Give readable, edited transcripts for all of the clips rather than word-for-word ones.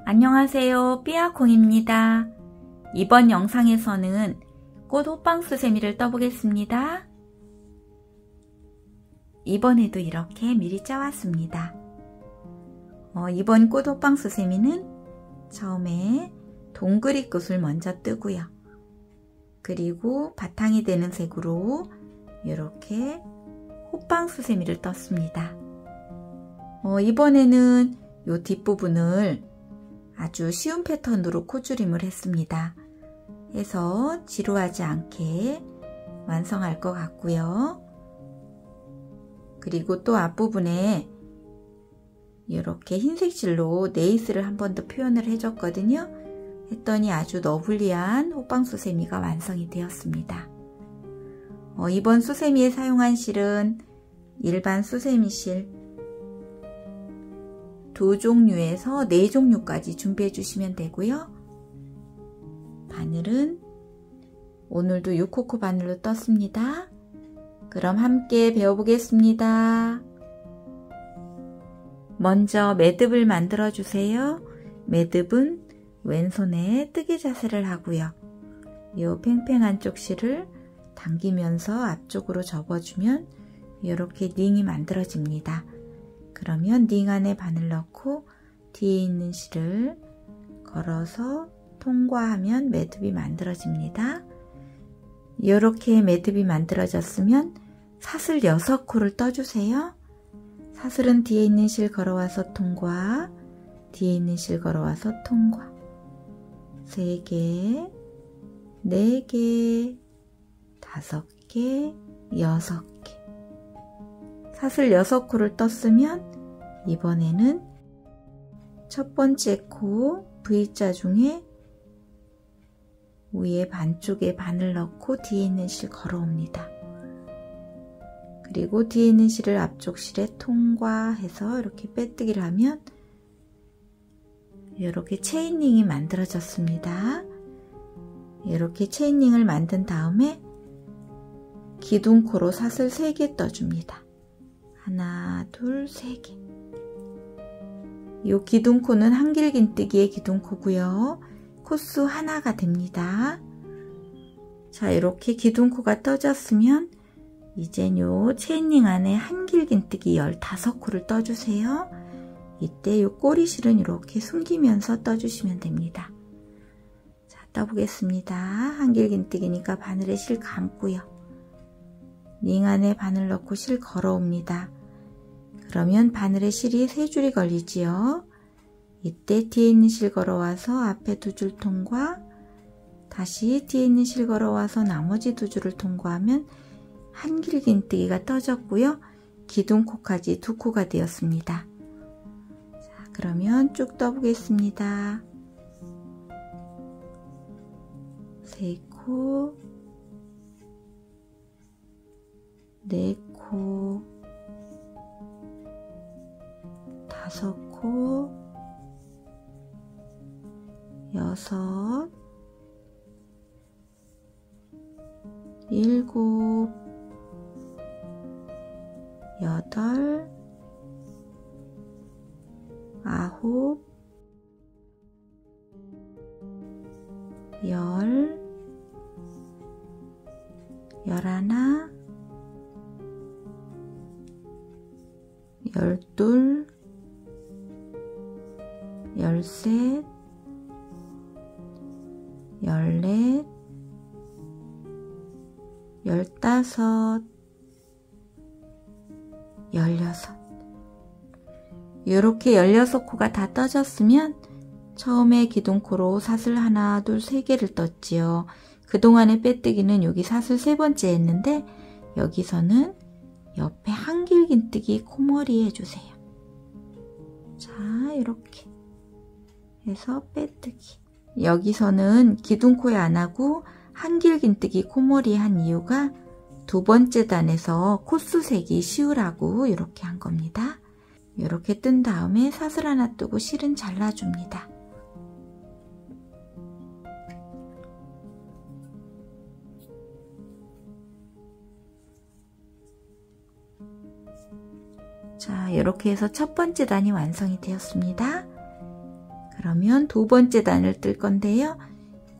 안녕하세요, 삐아콩입니다. 이번 영상에서는 꽃 호빵수세미를 떠보겠습니다. 이번에도 이렇게 미리 짜왔습니다. 이번 꽃 호빵수세미는 처음에 동그리 꽃을 먼저 뜨고요. 그리고 바탕이 되는 색으로 이렇게 호빵수세미를 떴습니다. 이번에는 이 뒷부분을 아주 쉬운 패턴으로 코줄임을 했습니다. 해서 지루하지 않게 완성할 것 같고요. 그리고 또 앞부분에 이렇게 흰색 실로 네이스를 한 번 더 표현을 해줬거든요. 했더니 아주 러블리한 호빵수세미가 완성이 되었습니다. 이번 수세미에 사용한 실은 일반 수세미 실 2종류에서 4종류까지 준비해 주시면 되고요. 바늘은 오늘도 6코코 바늘로 떴습니다. 그럼 함께 배워보겠습니다. 먼저 매듭을 만들어 주세요. 매듭은 왼손에 뜨개 자세를 하고요. 이 팽팽한 쪽 실을 당기면서 앞쪽으로 접어주면 이렇게 링이 만들어집니다. 그러면 링 안에 바늘 넣고 뒤에 있는 실을 걸어서 통과하면 매듭이 만들어집니다. 이렇게 매듭이 만들어졌으면 사슬 6코를 떠주세요. 사슬은 뒤에 있는 실 걸어와서 통과, 뒤에 있는 실 걸어와서 통과. 3개, 4개, 5개, 6개. 사슬 6코를 떴으면 이번에는 첫 번째 코 V자 중에 위에 반쪽에 바늘 넣고 뒤에 있는 실 걸어옵니다. 그리고 뒤에 있는 실을 앞쪽 실에 통과해서 이렇게 빼뜨기를 하면 이렇게 체인링이 만들어졌습니다. 이렇게 체인링을 만든 다음에 기둥코로 사슬 3개 떠줍니다. 하나, 둘, 3개. 이 기둥코는 한길긴뜨기의 기둥코고요. 코수 하나가 됩니다. 자, 이렇게 기둥코가 떠졌으면 이젠 요 체인링 안에 한길긴뜨기 15코를 떠주세요. 이때 요 꼬리실은 이렇게 숨기면서 떠주시면 됩니다. 자, 떠보겠습니다. 한길긴뜨기니까 바늘에 실 감고요. 링 안에 바늘 넣고 실 걸어옵니다. 그러면 바늘에 실이 3줄이 걸리지요. 이때 뒤에 있는 실 걸어와서 앞에 2줄 통과, 다시 뒤에 있는 실 걸어와서 나머지 2줄을 통과하면 한길긴뜨기가 떠졌고요. 기둥코까지 2코가 되었습니다. 자, 그러면 쭉 떠보겠습니다. 3코, 4코, 5코, 6, 7, 8, 9, 10, 11, 12, 13, 14, 15, 16. 이렇게 16코가 다 떠졌으면 처음에 기둥코로 사슬 하나, 둘, 3개를 떴지요. 그동안의 빼뜨기는 여기 사슬 3번째 했는데 여기서는 옆에 한길긴뜨기 코머리 해주세요. 자, 이렇게 해서 빼뜨기. 여기서는 기둥코에 안 하고 한길긴뜨기 코머리 한 이유가 2번째 단에서 코수색이 쉬우라고 이렇게 한 겁니다. 이렇게 뜬 다음에 사슬 하나 뜨고 실은 잘라줍니다. 자, 이렇게 해서 첫 번째 단이 완성이 되었습니다. 그러면 두 번째 단을 뜰 건데요.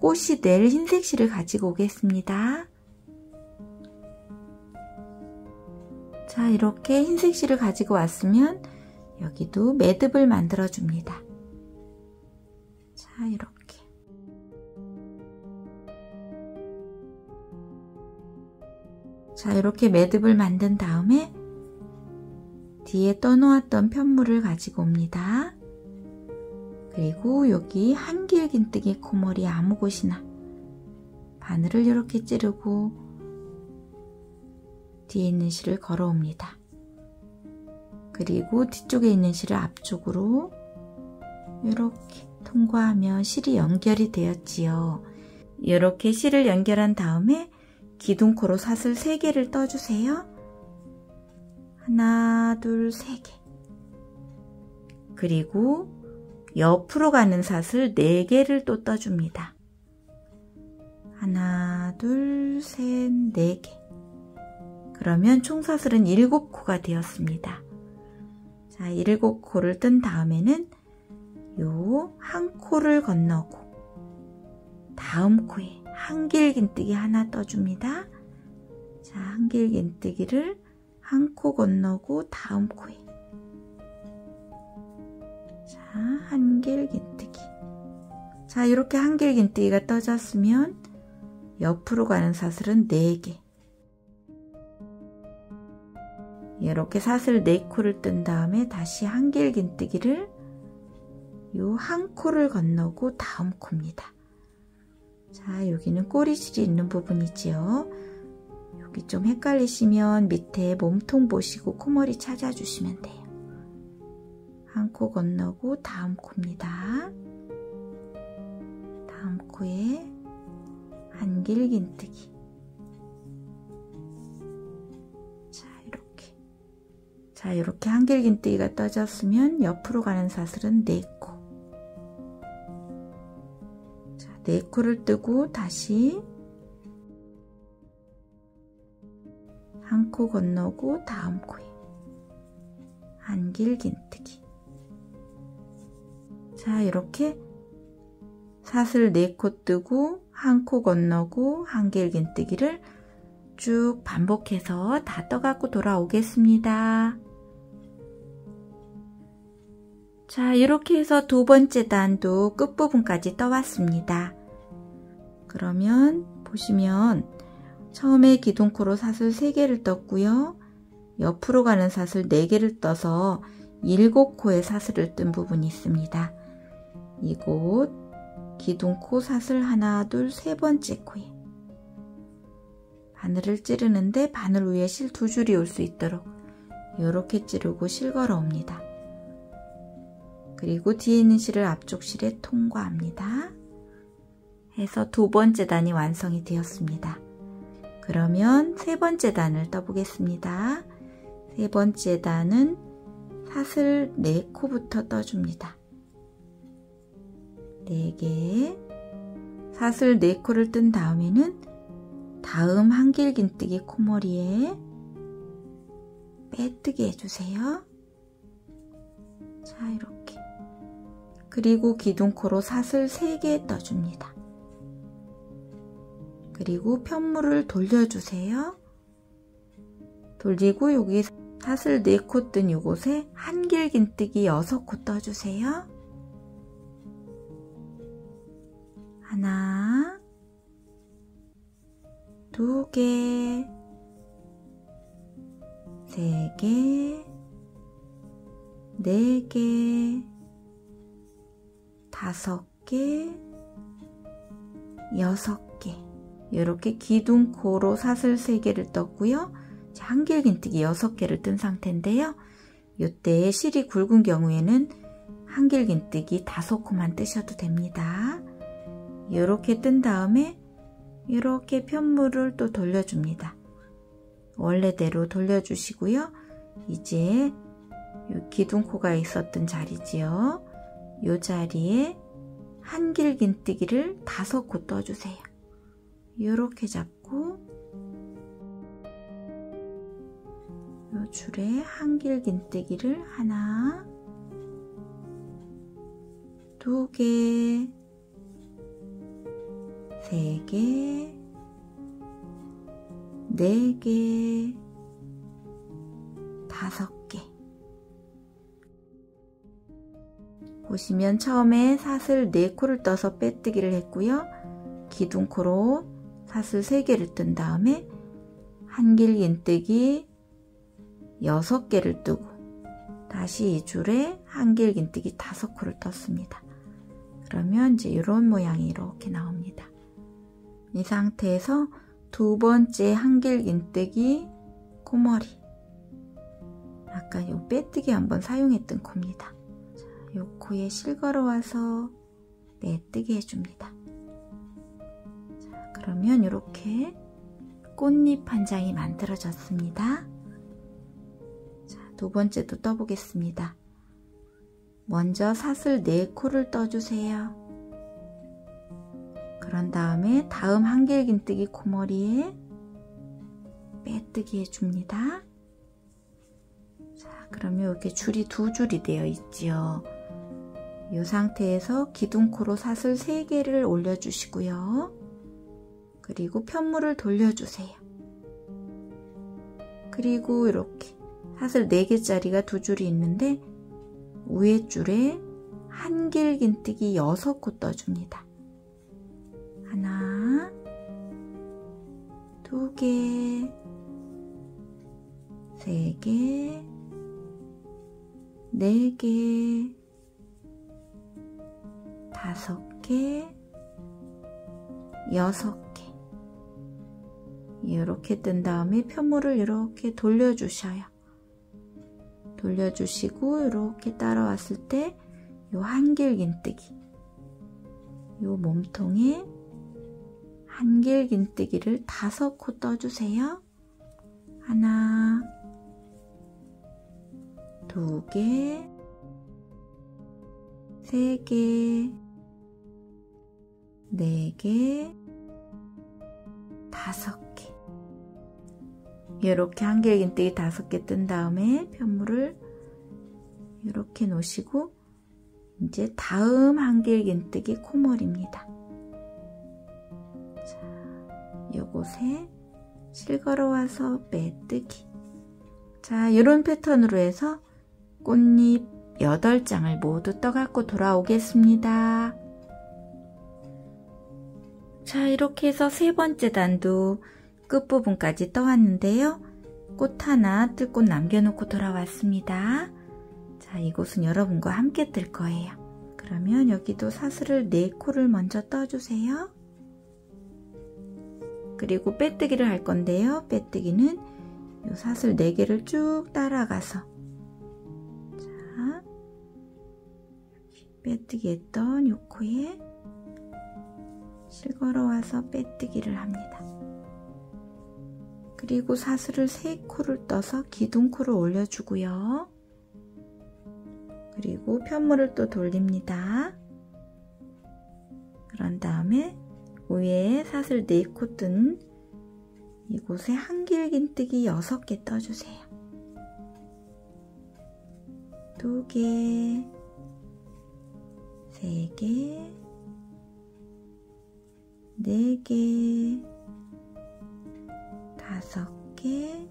꽃이 낼 흰색 실을 가지고 오겠습니다. 자, 이렇게 흰색 실을 가지고 왔으면 여기도 매듭을 만들어 줍니다. 자, 이렇게. 자, 이렇게 매듭을 만든 다음에 뒤에 떠놓았던 편물을 가지고 옵니다. 그리고 여기 한길긴뜨기 코머리 아무 곳이나 바늘을 이렇게 찌르고 뒤에 있는 실을 걸어 옵니다. 그리고 뒤쪽에 있는 실을 앞쪽으로 이렇게 통과하면 실이 연결이 되었지요. 이렇게 실을 연결한 다음에 기둥코로 사슬 3개를 떠주세요. 하나, 둘, 3개. 그리고 옆으로 가는 사슬 4개를 또 떠줍니다. 하나, 둘, 셋, 4개. 그러면 총사슬은 7코가 되었습니다. 자, 7코를 뜬 다음에는 요 한 코를 건너고 다음 코에 한길긴뜨기 하나 떠줍니다. 자, 한길긴뜨기를 한 코 건너고 다음 코에 자, 한길긴뜨기. 자, 이렇게 한길긴뜨기가 떠졌으면 옆으로 가는 사슬은 4개. 이렇게 사슬 4코를 뜬 다음에 다시 한길긴뜨기를 요 한 코를 건너고 다음 코입니다. 자, 여기는 꼬리실이 있는 부분이지요. 여기 좀 헷갈리시면 밑에 몸통 보시고 코머리 찾아주시면 돼요. 한 코 건너고 다음 코입니다. 다음 코에 한길긴뜨기. 자, 이렇게 한길긴뜨기가 떠졌으면 옆으로 가는 사슬은 4코. 자, 4코를 뜨고 다시 한 코 건너고 다음 코에 한길긴뜨기. 자, 이렇게 사슬 4코 뜨고 한 코 건너고 한길긴뜨기를 쭉 반복해서 다 떠갖고 돌아오겠습니다. 자, 이렇게 해서 두 번째 단도 끝부분까지 떠왔습니다. 그러면 보시면 처음에 기둥코로 사슬 3개를 떴고요. 옆으로 가는 사슬 4개를 떠서 7코의 사슬을 뜬 부분이 있습니다. 이곳 기둥코 사슬 하나, 둘, 세 번째 코에 바늘을 찌르는데 바늘 위에 실 2줄이 올 수 있도록 이렇게 찌르고 실 걸어 옵니다. 그리고 뒤에 있는 실을 앞쪽 실에 통과합니다. 해서 두 번째 단이 완성이 되었습니다. 그러면 세 번째 단을 떠보겠습니다. 세 번째 단은 사슬 4코부터 떠줍니다. 4개. 사슬 4코를 뜬 다음에는 다음 한길긴뜨기 코머리에 빼뜨기 해주세요. 자, 이렇게. 그리고 기둥코로 사슬 3개 떠줍니다. 그리고 편물을 돌려주세요. 돌리고 여기 사슬 4코 뜬 이곳에 한길긴뜨기 6코 떠주세요. 하나, 2개, 3개, 4개, 5개, 6개. 이렇게 기둥코로 사슬 3개를 떴고요. 한길긴뜨기 6개를 뜬 상태인데요. 이때 실이 굵은 경우에는 한길긴뜨기 5코만 뜨셔도 됩니다. 이렇게 뜬 다음에 이렇게 편물을 또 돌려줍니다. 원래대로 돌려주시고요. 이제 이 기둥코가 있었던 자리지요. 이 자리에 한길긴뜨기를 5코 떠주세요. 이렇게 잡고 이 줄에 한길긴뜨기를 하나, 2개, 3개, 4개, 5개. 보시면 처음에 사슬 4코를 떠서 빼뜨기를 했고요. 기둥코로 사슬 3개를 뜬 다음에 한길긴뜨기 6개를 뜨고 다시 이 줄에 한길긴뜨기 5코를 떴습니다. 그러면 이제 이런 모양이 이렇게 나옵니다. 이 상태에서 두 번째 한길긴뜨기 코머리, 아까 요 빼뜨기 한번 사용했던 코입니다. 자, 요 코에 실걸어와서 빼뜨기 해줍니다. 자, 그러면 이렇게 꽃잎 한 장이 만들어졌습니다. 자, 두 번째도 떠보겠습니다. 먼저 사슬 4코를 떠주세요. 그런 다음에 다음 한길긴뜨기 코머리에 빼뜨기 해줍니다. 자, 그러면 이렇게 줄이 2줄이 되어 있지요. 이 상태에서 기둥코로 사슬 3개를 올려주시고요. 그리고 편물을 돌려주세요. 그리고 이렇게 사슬 4개짜리가 2줄이 있는데 위에 줄에 한길긴뜨기 6코 떠줍니다. 하나, 2개, 3개, 4개, 5개, 6개. 이렇게 뜬 다음에 편물을 이렇게 돌려주셔요. 돌려주시고 이렇게 따라왔을 때 요 한길긴뜨기, 요 몸통에 한길긴뜨기를 5코 떠주세요. 하나, 2개, 3개, 4개, 5개. 이렇게 한길긴뜨기 5개 뜬 다음에 편물을 이렇게 놓으시고 이제 다음 한길긴뜨기 코머리입니다. 자, 요곳에 실걸어와서 빼뜨기. 자, 이런 패턴으로 해서 꽃잎 8장을 모두 떠갖고 돌아오겠습니다. 자, 이렇게 해서 세 번째 단도 끝부분까지 떠왔는데요. 꽃 하나 뜰 곳 남겨놓고 돌아왔습니다. 자, 이곳은 여러분과 함께 뜰 거예요. 그러면 여기도 사슬을 4코를 먼저 떠주세요. 그리고 빼뜨기를 할 건데요. 빼뜨기는 요 사슬 4개를 쭉 따라가서, 자, 빼뜨기 했던 요 코에 실걸어와서 빼뜨기를 합니다. 그리고 사슬을 3코를 떠서 기둥코를 올려주고요. 그리고 편물을 또 돌립니다. 그런 다음에 위에 사슬 4코 뜬 이곳에 한길긴뜨기 6개 떠주세요. 2개, 3개, 4개, 5개,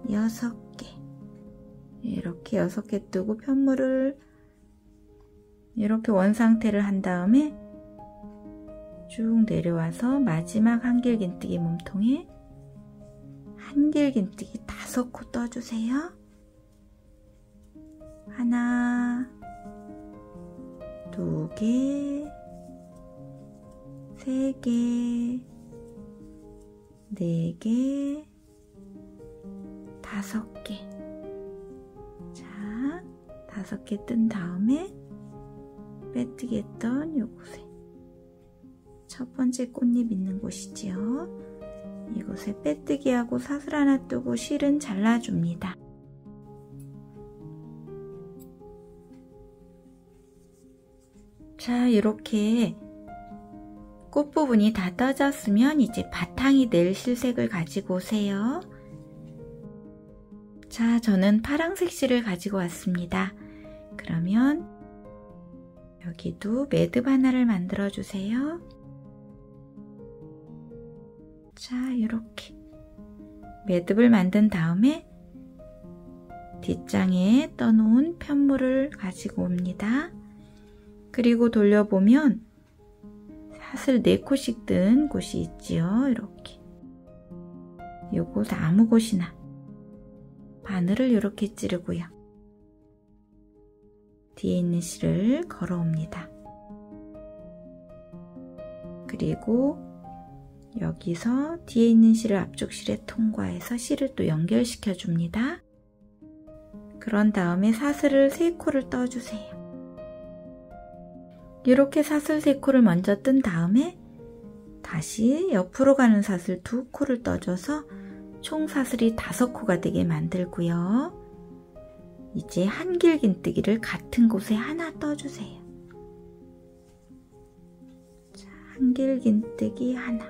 6개. 이렇게 6개 뜨고 편물을 이렇게 원상태를 한 다음에 쭉 내려와서 마지막 한길긴뜨기 몸통에 한길긴뜨기 5코 떠주세요. 하나, 2개, 3개, 4개, 5개. 자, 5개 뜬 다음에 빼뜨기 했던 요곳에 첫 번째 꽃잎 있는 곳이지요. 이곳에 빼뜨기하고 사슬 하나 뜨고 실은 잘라줍니다. 자, 이렇게 꽃 부분이 다 떠졌으면 이제 바탕이 될 실색을 가지고 오세요. 자, 저는 파란색 실을 가지고 왔습니다. 그러면 여기도 매듭 하나를 만들어 주세요. 자, 이렇게 매듭을 만든 다음에 뒷장에 떠놓은 편물을 가지고 옵니다. 그리고 돌려보면 사슬 4코씩 뜬 곳이 있지요. 이렇게 요곳 아무 곳이나 바늘을 이렇게 찌르고요. 뒤에 있는 실을 걸어 옵니다. 그리고 여기서 뒤에 있는 실을 앞쪽 실에 통과해서 실을 또 연결시켜 줍니다. 그런 다음에 사슬을 3코를 떠주세요. 이렇게 사슬 3코를 먼저 뜬 다음에 다시 옆으로 가는 사슬 2코를 떠줘서 총 사슬이 5코가 되게 만들고요. 이제 한길긴뜨기를 같은 곳에 하나 떠주세요. 자, 한길긴뜨기 하나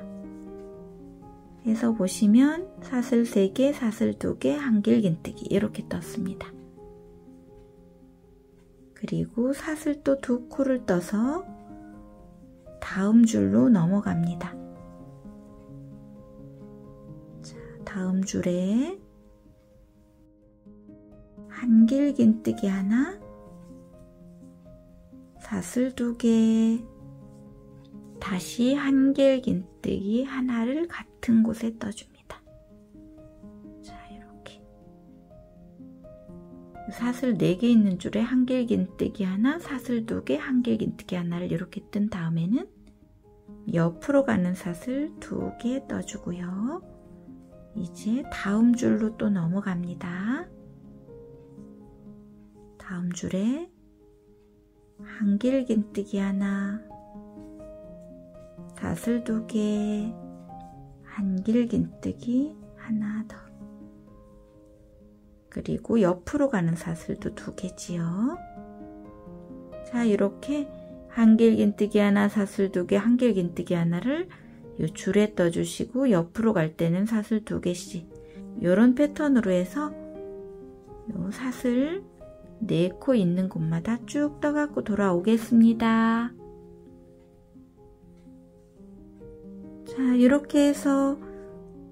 해서 보시면 사슬 3개, 사슬 2개, 한길긴뜨기 이렇게 떴습니다. 그리고 사슬 또 2코를 떠서 다음 줄로 넘어갑니다. 자, 다음 줄에 한길긴뜨기 하나, 사슬 2개, 다시 한길긴뜨기 하나를 같은 곳에 떠줍니다. 자, 이렇게 사슬 4개 있는 줄에 한길긴뜨기 하나, 사슬 2개, 한길긴뜨기 하나를 이렇게 뜬 다음에는 옆으로 가는 사슬 2개 떠주고요. 이제 다음 줄로 또 넘어갑니다. 다음 줄에 한길긴뜨기 하나, 사슬 2개, 한길긴뜨기 하나 더. 그리고 옆으로 가는 사슬도 2개지요. 자, 이렇게 한길긴뜨기 하나, 사슬 2개, 한길긴뜨기 하나를 이 줄에 떠주시고 옆으로 갈 때는 사슬 2개씩 이런 패턴으로 해서 요 사슬 4코 있는 곳마다 쭉 떠갖고 돌아오겠습니다. 자, 이렇게 해서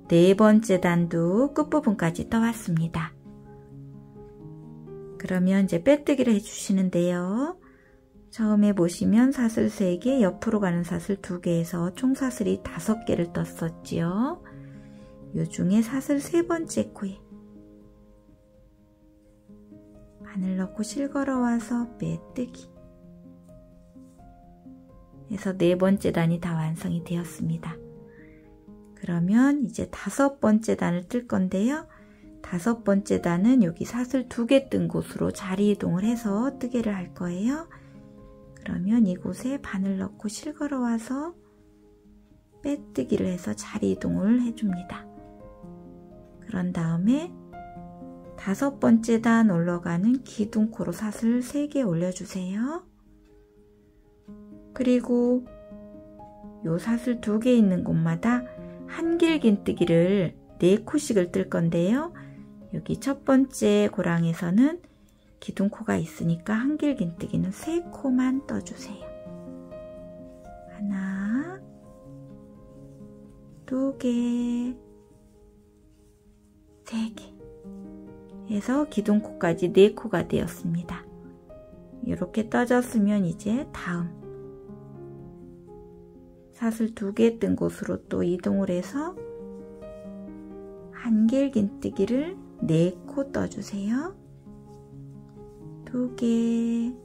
4번째 단도 끝부분까지 떠왔습니다. 그러면 이제 빼뜨기를 해주시는데요. 처음에 보시면 사슬 3개, 옆으로 가는 사슬 2개에서 총 사슬이 5개를 떴었지요. 요 중에 사슬 3번째 코에 바늘 넣고 실 걸어와서 빼뜨기 해서 4번째 단이 다 완성이 되었습니다. 그러면 이제 5번째 단을 뜰 건데요. 5번째 단은 여기 사슬 2개 뜬 곳으로 자리 이동을 해서 뜨개를 할 거예요. 그러면 이곳에 바늘 넣고 실 걸어와서 빼뜨기를 해서 자리 이동을 해줍니다. 그런 다음에 5번째 단 올라가는 기둥코로 사슬 3개 올려주세요. 그리고 요 사슬 2개 있는 곳마다 한길긴뜨기를 4코씩을 뜰 건데요. 여기 첫 번째 고랑에서는 기둥코가 있으니까 한길긴뜨기는 3코만 떠주세요. 하나, 2개, 3개 해서 기둥코까지 4코가 되었습니다. 이렇게 떠졌으면 이제 다음 사슬 2개 뜬 곳으로 또 이동을 해서 한길긴뜨기를 4코 떠주세요. 2개,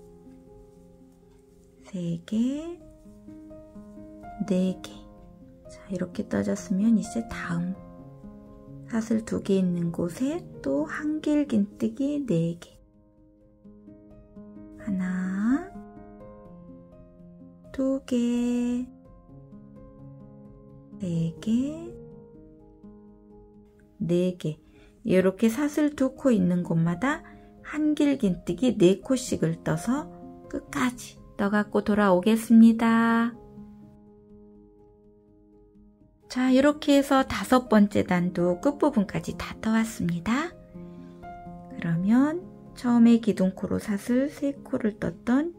3개, 4개. 자, 이렇게 떠졌으면 이제 다음 사슬 2개 있는 곳에 또 한길긴뜨기 4개. 하나, 2개, 3개, 4개. 이렇게 사슬 2코 있는 곳마다 한길긴뜨기 4코씩을 떠서 끝까지 떠갖고 돌아오겠습니다. 자, 이렇게 해서 5번째 단도 끝부분까지 다 떠왔습니다. 그러면 처음에 기둥코로 사슬 3코를 떴던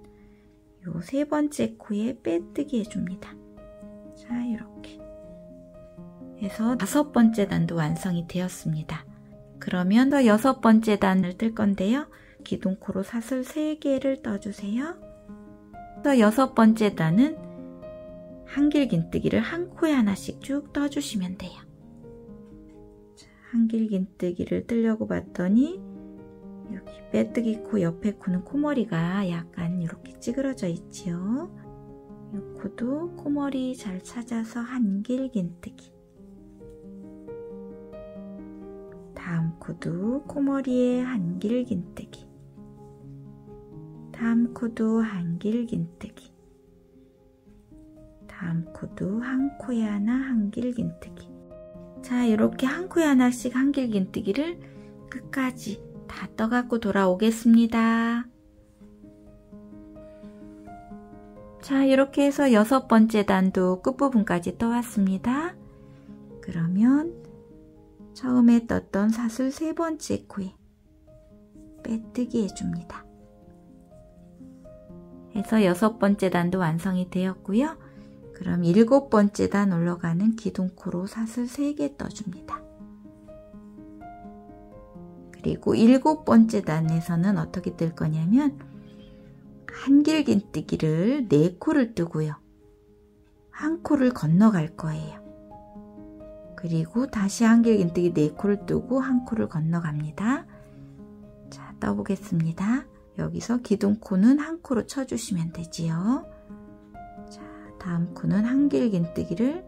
요 세 번째 코에 빼뜨기 해줍니다. 자, 이렇게 해서 5번째 단도 완성이 되었습니다. 그러면 더 6번째 단을 뜰 건데요. 기둥코로 사슬 3개를 떠주세요. 더 6번째 단은 한길긴뜨기를 한 코에 하나씩 쭉 떠주시면 돼요. 자, 한길긴뜨기를 뜨려고 봤더니 여기 빼뜨기 코 옆에 코는 코머리가 약간 이렇게 찌그러져 있지요. 이 코도 코머리 잘 찾아서 한길긴뜨기. 다음 코도 코머리에 한길긴뜨기. 다음 코도 한길긴뜨기. 다음 코도 한 코에 하나 한길긴뜨기. 자, 이렇게 한 코에 하나씩 한길긴뜨기를 끝까지 다 떠갖고 돌아오겠습니다. 자, 이렇게 해서 6번째 단도 끝부분까지 떠왔습니다. 그러면 처음에 떴던 사슬 3번째 코에 빼뜨기 해줍니다. 해서 6번째 단도 완성이 되었고요. 그럼 7번째 단 올라가는 기둥코로 사슬 3개 떠줍니다. 그리고 7번째 단에서는 어떻게 뜰 거냐면 한길긴뜨기를 4코를 뜨고요. 한 코를 건너갈 거예요. 그리고 다시 한길긴뜨기 4코를 뜨고 한 코를 건너갑니다. 자, 떠보겠습니다. 여기서 기둥코는 한 코로 쳐주시면 되지요. 자, 다음 코는 한길긴뜨기를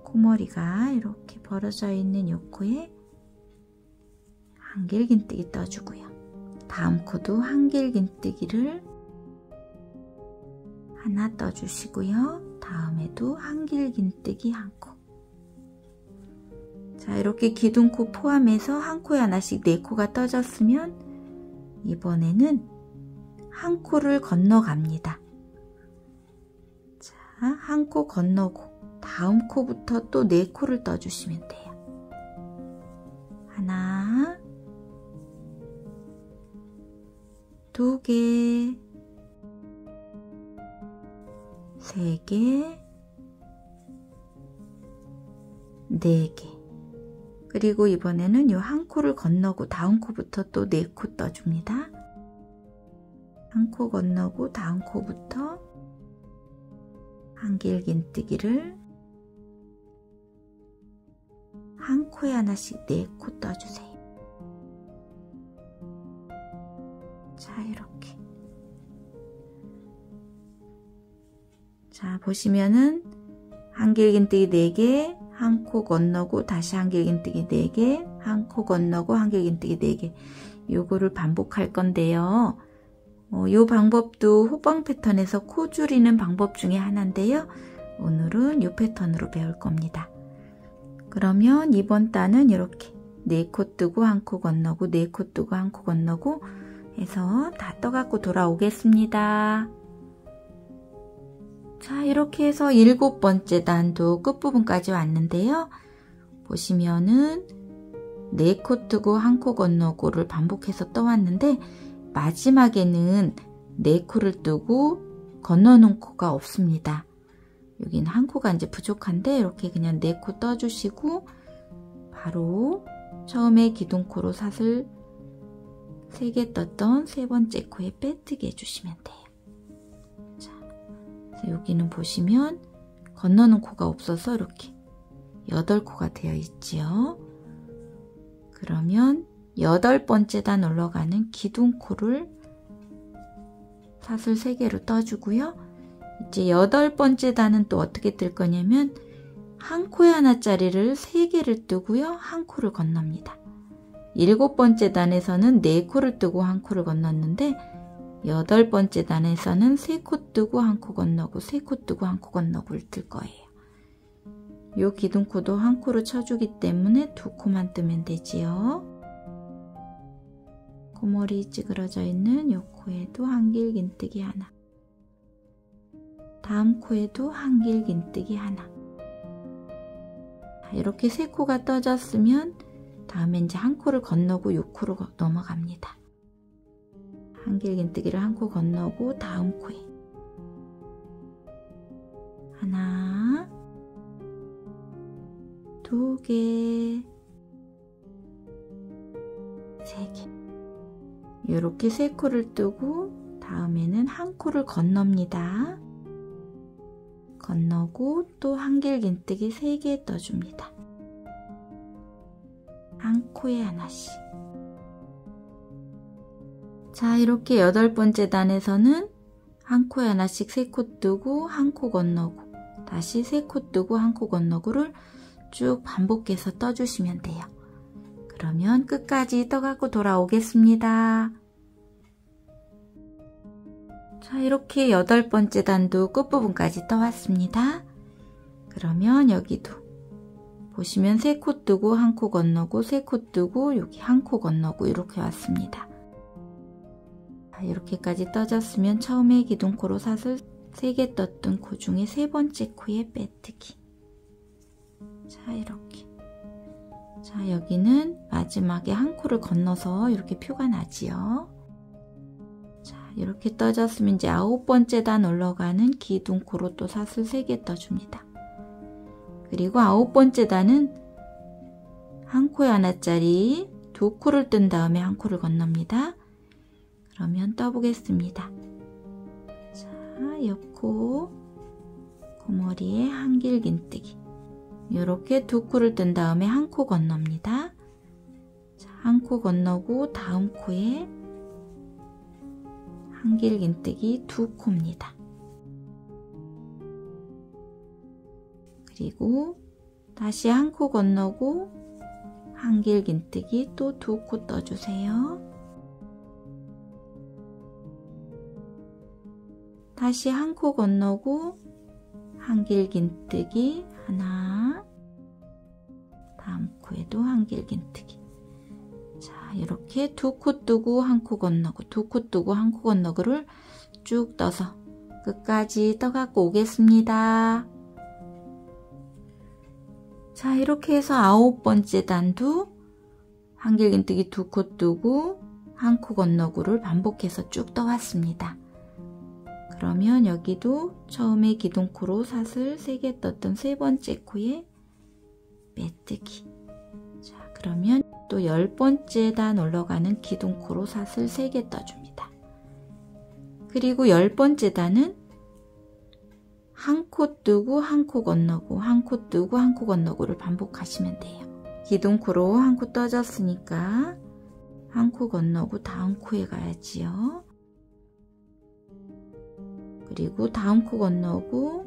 코머리가 이렇게 벌어져 있는 요 코에 한길긴뜨기 떠주고요. 다음 코도 한길긴뜨기를 하나 떠주시고요. 다음에도 한길긴뜨기 한 코. 자, 이렇게 기둥코 포함해서 한 코에 하나씩 4코가 떠졌으면 이번에는 한 코를 건너갑니다. 자, 한 코 건너고 다음 코부터 또 4코를 떠주시면 돼요. 하나, 2개, 3개, 4개. 그리고 이번에는 이 한 코를 건너고 다음 코부터 또 4코 떠줍니다. 한 코 건너고 다음 코부터 한길긴뜨기를 한 코에 하나씩 4코 떠주세요. 자, 이렇게. 자, 보시면은 한길긴뜨기 4개, 한 코 건너고 다시 한길긴뜨기 4개, 한 코 건너고 한길긴뜨기 4개. 요거를 반복할 건데요. 요 방법도 호빵 패턴에서 코 줄이는 방법 중에 하나인데요. 오늘은 요 패턴으로 배울 겁니다. 그러면 이번 단은 이렇게 4코 뜨고 한 코 건너고 4코 뜨고 한 코 건너고 해서 다 떠갖고 돌아오겠습니다. 자, 이렇게 해서 7번째 단도 끝부분까지 왔는데요. 보시면은 4코 뜨고 한 코 건너고를 반복해서 떠왔는데 마지막에는 4코를 뜨고 건너는 코가 없습니다. 여기는 한 코가 이제 부족한데 이렇게 그냥 4코 떠주시고 바로 처음에 기둥코로 사슬 3개 떴던 3번째 코에 빼뜨기 해주시면 돼요. 자, 그래서 여기는 보시면 건너는 코가 없어서 이렇게 8코가 되어 있지요. 그러면 8번째 단 올라가는 기둥코를 사슬 3개로 떠주고요. 이제 8번째 단은 또 어떻게 뜰 거냐면 한 코에 하나짜리를 3개를 뜨고요. 한 코를 건넙니다. 7번째 단에서는 4코를 뜨고 한 코를 건넜는데 8번째 단에서는 3코 뜨고 한 코 건너고 3코 뜨고 한 코 건너고를 뜰 거예요. 요 기둥코도 한 코를 쳐주기 때문에 2코만 뜨면 되지요. 코머리 찌그러져 있는 요 코에도 한길긴뜨기 하나, 다음 코에도 한길긴뜨기 하나. 이렇게 3코가 떠졌으면 다음에 이제 한 코를 건너고 6코로 넘어갑니다. 한길긴뜨기를 한 코 건너고 다음 코에 하나, 두 개, 세 개. 이렇게 세 코를 뜨고 다음에는 한 코를 건넙니다. 건너고 또 한길긴뜨기 3개 떠줍니다. 한 코에 하나씩. 자, 이렇게 8번째 단에서는 한 코에 하나씩 3코 뜨고 한 코 건너고 다시 3코 뜨고 한 코 건너고를 쭉 반복해서 떠주시면 돼요. 그러면 끝까지 떠갖고 돌아오겠습니다. 자, 이렇게 8번째 단도 끝부분까지 떠왔습니다. 그러면 여기도 보시면 3코 뜨고 한 코 건너고 3코 뜨고 여기 한 코 건너고 이렇게 왔습니다. 자, 이렇게까지 떠졌으면 처음에 기둥코로 사슬 3개 떴던 코 중에 3번째 코에 빼뜨기. 자, 이렇게. 자, 여기는 마지막에 한 코를 건너서 이렇게 표가 나지요. 자, 이렇게 떠졌으면 이제 9번째 단 올라가는 기둥코로 또 사슬 3개 떠줍니다. 그리고 9번째 단은 한 코에 하나짜리 2코를 뜬 다음에 한 코를 건넙니다. 그러면 떠보겠습니다. 자, 옆코 고머리에 한길긴뜨기. 이렇게 2코를 뜬 다음에 한 코 건넙니다. 자, 한 코 건너고 다음 코에 한길긴뜨기 2코입니다. 그리고 다시 한 코 건너고 한길긴뜨기 또 2코 떠주세요. 다시 한 코 건너고 한길긴뜨기 하나, 다음 코에도 한길긴뜨기. 자, 이렇게 2코 뜨고 한 코 건너고 2코 뜨고 한 코 건너고를 쭉 떠서 끝까지 떠갖고 오겠습니다. 자, 이렇게 해서 9번째 단도 한길긴뜨기 2코 뜨고 한 코 건너고를 반복해서 쭉 떠왔습니다. 그러면 여기도 처음에 기둥코로 사슬 3개 떴던 3번째 코에 빼뜨기. 자, 그러면 또 10번째 단 올라가는 기둥코로 사슬 3개 떠줍니다. 그리고 10번째 단은 한 코 뜨고 한 코 건너고 한 코 뜨고 한 코 건너고를 반복하시면 돼요. 기둥코로 한 코 떠졌으니까 한 코 건너고 다음 코에 가야지요. 그리고 다음 코 건너고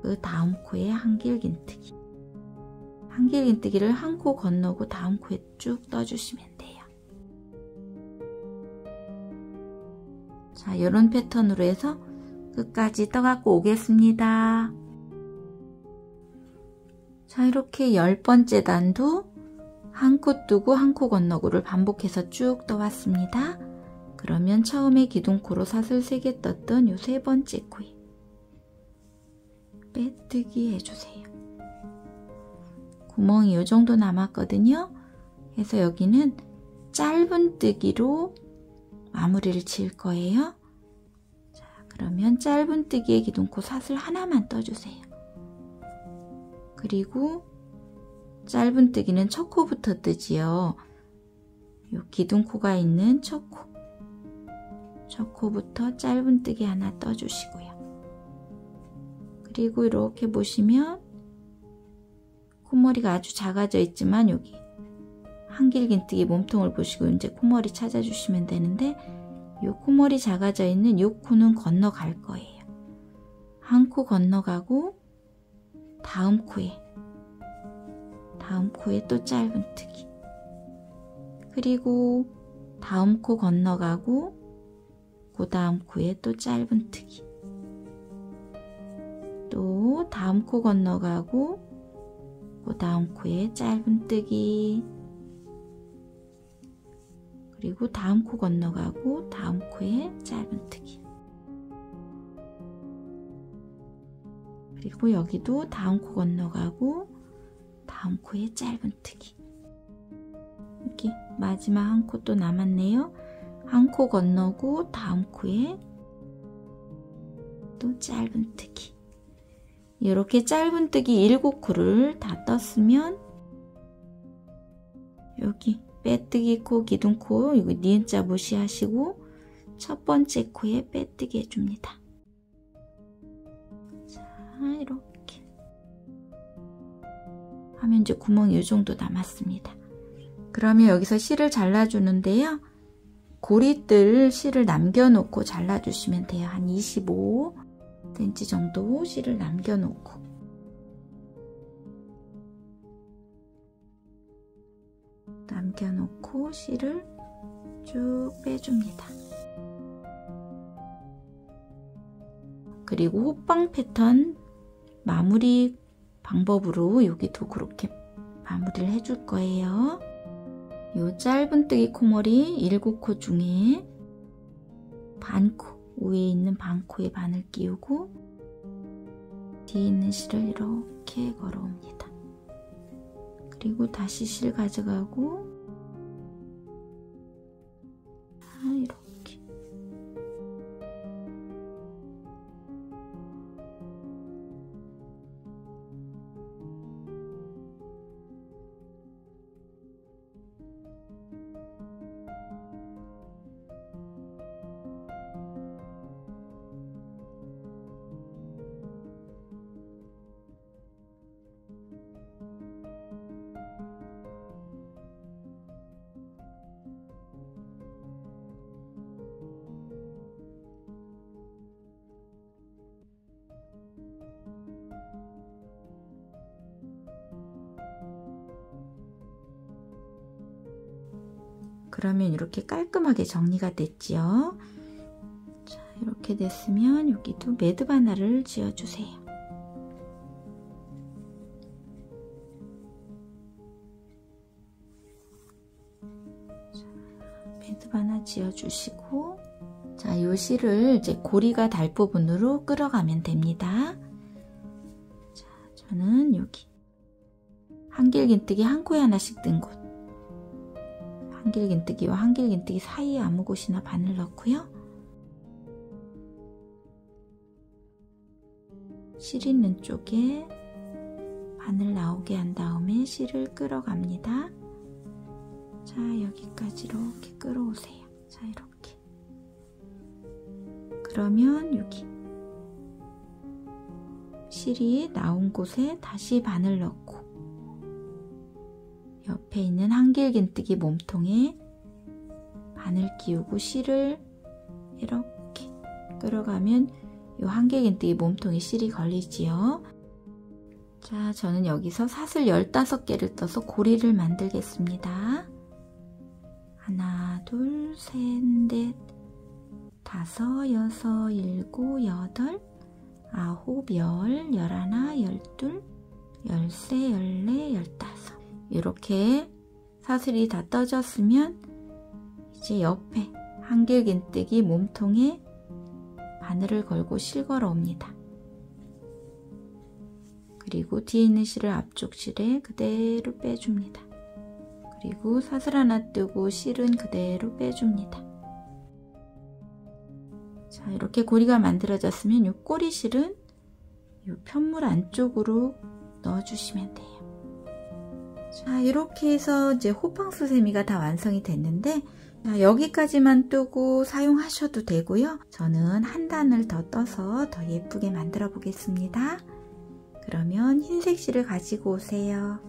그 다음 코에 한길긴뜨기. 한길긴뜨기를 한 코 건너고 다음 코에 쭉 떠주시면 돼요. 자, 이런 패턴으로 해서 끝까지 떠갖고 오겠습니다. 자, 이렇게 10번째 단도 한 코 뜨고 한 코 건너고를 반복해서 쭉 떠왔습니다. 그러면 처음에 기둥코로 사슬 3개 떴던 요 3번째 코에 빼뜨기 해주세요. 구멍이 요 정도 남았거든요. 그래서 여기는 짧은 뜨기로 마무리를 지을 거예요. 자, 그러면 짧은 뜨기의 기둥코 사슬 하나만 떠주세요. 그리고 짧은 뜨기는 첫 코부터 뜨지요. 요 기둥코가 있는 첫 코. 첫 코부터 짧은 뜨기 하나 떠주시고요. 그리고 이렇게 보시면 콧머리가 아주 작아져 있지만 여기 한길긴뜨기 몸통을 보시고 이제 콧머리 찾아주시면 되는데 이 콧머리 작아져 있는 이 코는 건너갈 거예요. 한 코 건너가고 다음 코에 또 짧은 뜨기. 그리고 다음 코 건너가고 그 다음 코에 또 짧은 뜨기. 또 다음 코 건너가고 그 다음 코에 짧은 뜨기. 그리고 다음 코 건너가고 다음 코에 짧은 뜨기. 그리고 여기도 다음 코 건너가고 다음 코에 짧은 뜨기. 이렇게 마지막 한 코 또 남았네요. 한 코 건너고 다음 코에 또 짧은뜨기. 이렇게 짧은뜨기 7코를 다 떴으면 여기 빼뜨기 코, 기둥코, 이거 니은자 무시하시고 첫 번째 코에 빼뜨기 해줍니다. 자, 이렇게 하면 이제 구멍이 이 정도 남았습니다. 그러면 여기서 실을 잘라주는데요. 고리뜰 실을 남겨놓고 잘라주시면 돼요. 한 25cm 정도 실을 남겨놓고. 실을 쭉 빼줍니다. 그리고 호빵 패턴 마무리 방법으로 여기도 그렇게 마무리를 해줄 거예요. 요 짧은뜨기 코머리 7코 중에 반코, 위에 있는 반코에 바늘 끼우고 뒤에 있는 실을 이렇게 걸어옵니다. 그리고 다시 실 가져가고 이렇게. 그러면 이렇게 깔끔하게 정리가 됐지요. 자, 이렇게 됐으면 여기도 매듭 하나를 지어주세요. 자, 매듭 하나 지어주시고, 자, 요 실을 이제 고리가 달 부분으로 끌어가면 됩니다. 자, 저는 여기 한길긴뜨기 한 코에 하나씩 뜬 곳, 한길긴뜨기와 한길긴뜨기 사이에 아무 곳이나 바늘 넣고요. 실 있는 쪽에 바늘 나오게 한 다음에 실을 끌어갑니다. 자, 여기까지 이렇게 끌어오세요. 자, 이렇게. 그러면 여기 실이 나온 곳에 다시 바늘 넣고 옆에 있는 한길긴뜨기 몸통에 바늘 끼우고 실을 이렇게 끌어가면 이 한길긴뜨기 몸통에 실이 걸리지요. 자, 저는 여기서 사슬 15개를 떠서 고리를 만들겠습니다. 하나, 둘, 셋, 넷, 다섯, 여섯, 일곱, 여덟, 아홉, 열, 열하나, 열둘, 열세, 열네, 열다섯. 이렇게 사슬이 다 떠졌으면 이제 옆에 한길긴뜨기 몸통에 바늘을 걸고 실 걸어 옵니다. 그리고 뒤에 있는 실을 앞쪽 실에 그대로 빼줍니다. 그리고 사슬 하나 뜨고 실은 그대로 빼줍니다. 자, 이렇게 고리가 만들어졌으면 이 꼬리실은 이 편물 안쪽으로 넣어주시면 돼요. 자, 이렇게 해서 이제 호빵수세미가 다 완성이 됐는데, 자, 여기까지만 뜨고 사용하셔도 되고요. 저는 한 단을 더 떠서 더 예쁘게 만들어 보겠습니다. 그러면 흰색 실을 가지고 오세요.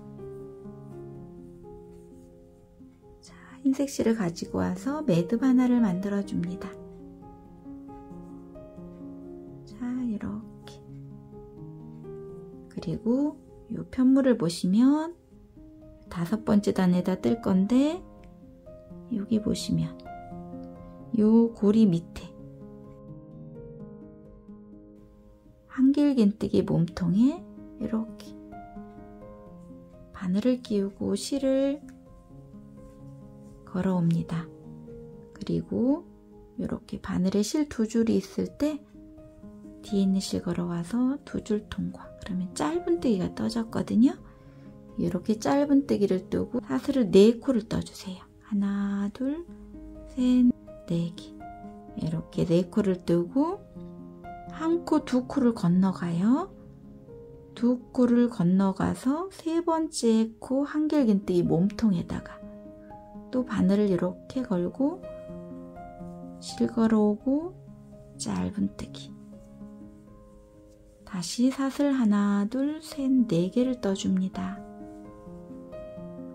자, 흰색 실을 가지고 와서 매듭 하나를 만들어 줍니다. 자, 이렇게. 그리고 이 편물을 보시면 5번째 단에다 뜰 건데, 여기 보시면 요 고리 밑에 한길긴뜨기 몸통에 이렇게 바늘을 끼우고 실을 걸어 옵니다. 그리고 이렇게 바늘에 실 2줄이 있을 때 뒤에 있는 실 걸어와서 2줄 통과. 그러면 짧은뜨기가 떠졌거든요. 이렇게 짧은뜨기를 뜨고 사슬을 4코를 떠주세요. 하나, 둘, 셋, 4개. 이렇게 4코를 뜨고 1코, 2코를 건너가요. 2코를 건너가서 3번째 코 한길긴뜨기 몸통에다가 또 바늘을 이렇게 걸고 실걸어오고 짧은뜨기. 다시 사슬 하나, 둘, 셋, 4개를 떠줍니다.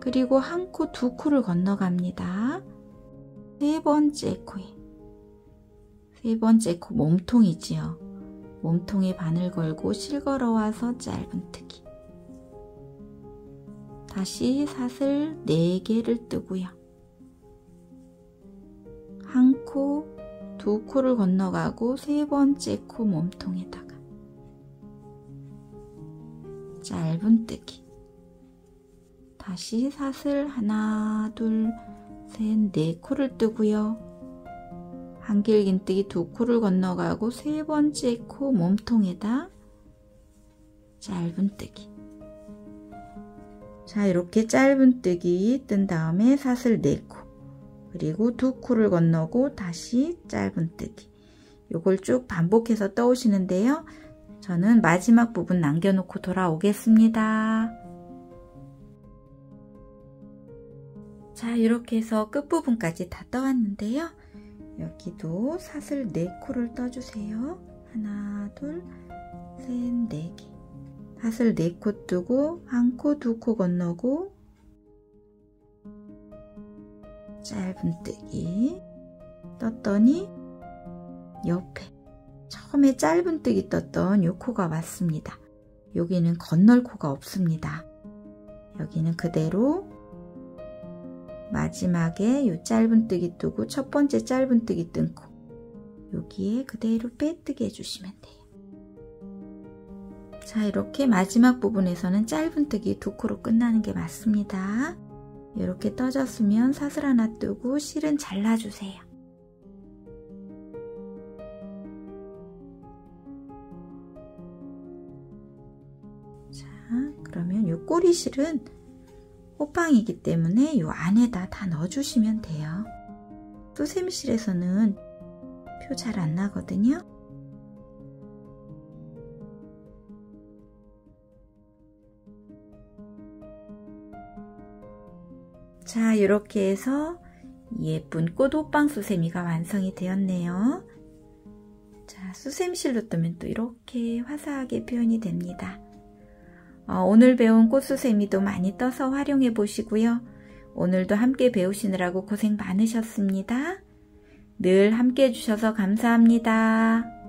그리고 1코, 2코를 건너갑니다. 3번째 코에 3번째 코 몸통이지요. 몸통에 바늘 걸고 실걸어와서 짧은뜨기. 다시 사슬 4개를 뜨고요. 1코, 2코를 건너가고 3번째 코 몸통에다가 짧은뜨기. 다시 사슬 하나, 둘, 셋, 4코를 뜨고요. 한길긴뜨기 2코를 건너가고 3번째 코 몸통에다 짧은뜨기. 자, 이렇게 짧은뜨기 뜬 다음에 사슬 4코, 그리고 2코를 건너고 다시 짧은뜨기. 요걸 쭉 반복해서 떠오시는데요. 저는 마지막 부분 남겨놓고 돌아오겠습니다. 자, 이렇게 해서 끝부분까지 다 떠왔는데요. 여기도 사슬 4코를 떠주세요. 하나, 둘, 셋, 4개. 사슬 4코 뜨고 1코, 2코 건너고 짧은뜨기 떴더니 옆에 처음에 짧은뜨기 떴던 요 코가 왔습니다. 여기는 건널 코가 없습니다. 여기는 그대로 마지막에 요 짧은뜨기 뜨고 첫 번째 짧은뜨기 뜬 코, 여기에 그대로 빼뜨기 해주시면 돼요. 자, 이렇게 마지막 부분에서는 짧은뜨기 2코로 끝나는 게 맞습니다. 이렇게 떠졌으면 사슬 하나 뜨고 실은 잘라주세요. 자, 그러면 요 꼬리실은 호빵이기 때문에 요 안에다 다 넣어주시면 돼요. 수세미실에서는 표 잘 안 나거든요. 자, 이렇게 해서 예쁜 꽃 호빵 수세미가 완성이 되었네요. 자, 수세미실로 뜨면 또 이렇게 화사하게 표현이 됩니다. 오늘 배운 꽃수세미도 많이 떠서 활용해 보시고요. 오늘도 함께 배우시느라고 고생 많으셨습니다. 늘 함께 해주셔서 감사합니다.